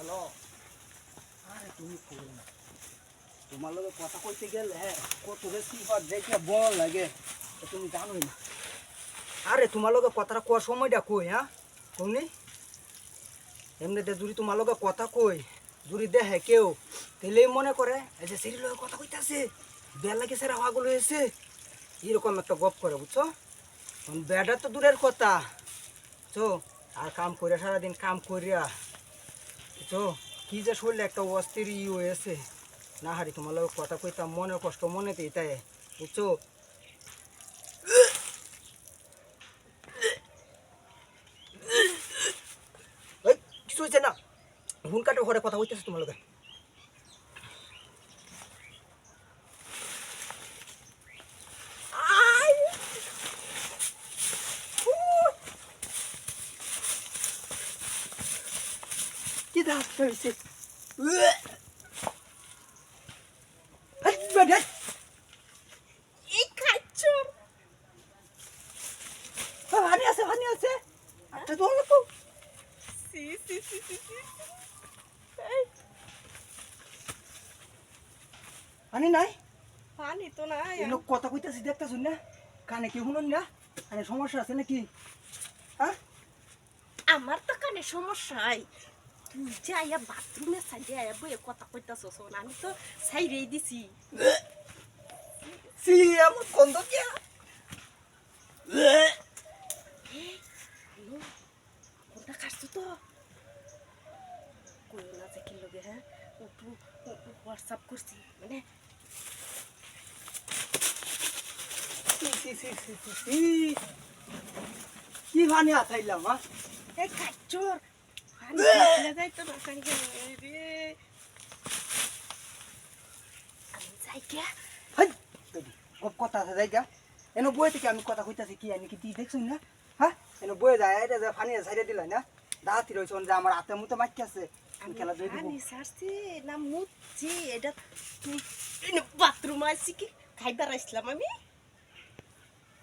Hello. আরে তুমি করো না, তোমার লগে কথা কইতে গেলে কত বেশি দেখে বল লাগে, তুমি জানোই না। আরে তোমার লগে কথাটা কোয়ার সময়টা কই, কমনি এমনিতে যদি তোমার লগে কথা কই যদি দেখে কেউ, তাহলেই মনে করে এই যে সেরি লগে কথা কইতাছে, বেল লাগে সেরা পাগল হয়েছে, এরকম একটা গপ করে, বুঝছো? বেড়া তো দূরের কথা, বুঝছো? আর কাম করিয়া সারাদিন কাম করিয়া, বুঝছো, কি যে শরীরে একটা অস্থির হয়েছে। না হারি তোমার লোক কথা কইতাম, মনের কষ্ট মনেতেই তাই, বুঝছো? কিছু হয়েছে না, হুন কাটে ঘরে কথা কইতেছে তোমার লোকে। কি দাস হয়েছে পানি আছে, পানি আছে, আচ্ছা তো তো পানি নাই, পানি তো নাই। এই লোক কথা কইতেছি দেখতেছুন না, কানে কি শুনুন না, কানে সমস্যা আছে নাকি? হ্যাঁ, আমার তো কানে সমস্যাই, তুই যে আয়া বাথরুমে সাইডে আয়া বইয়ে কথা কইতাছস, আমি তো সাইরেই দিছি। সি আমার গন্ধ কি কোনটা খাচ্ছ তো কই না যে কি লগে, একটু হোয়াটসঅ্যাপ করছি মানে কি পানি আসাইলাম, এই কাচ্চর পানি যাইতো না কাঙ্গে রে। আমি যাই কে কথা আছে জায়গা এনে বই থেকে আমি কথা কইতাছি, কি আনি কি তুই দেখছুন না? হ্যাঁ, এনে বয়ে যায় এটা যে পানি ছাইড়ে দিলাই না, দাঁতি রয়েছে যে আমার হাতে মুতে মাইকে আছে, আমি খেলা জয় দিব। পানি সারছি না মুচ্ছি, এটা তুই বাথরুম আসছি কি খাইবার আসলাম আমি।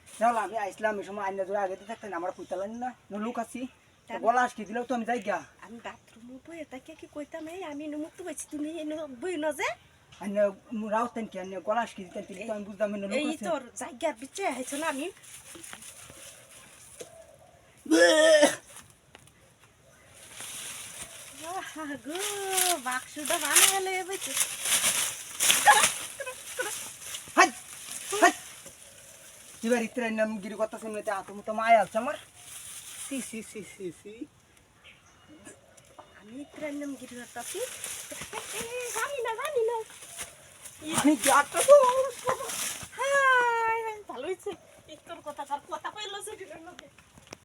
তাহলে আমি আইসলাম এই সময় আইনা জোরে আগে দিয়ে থাকতেন, আমার পুইতালেন না লোক আছি, গলা আজকে দিলেও তো আমি যাই গা। আমি বাথরুম বই তাকে কি কইতাম, এই আমি মুক্ত পাইছি তুমি বই না যে আইনা রাউতেন কি আইনা গলা আজকে দিতেন, তিনি তো আমি বুঝতাম না লোক এই আছে। তোর জায়গার বিচে হয়েছে না আমি গো বাক্সটা বানালে বইছে। এবার ইত্রে নাম গিরি কথা শুনতে আতো মতো মায় আছে আমার। সি সি সি সি সি আমি ট্রেনম গিরি করতেছি, জানি না আমি যাত্রা তো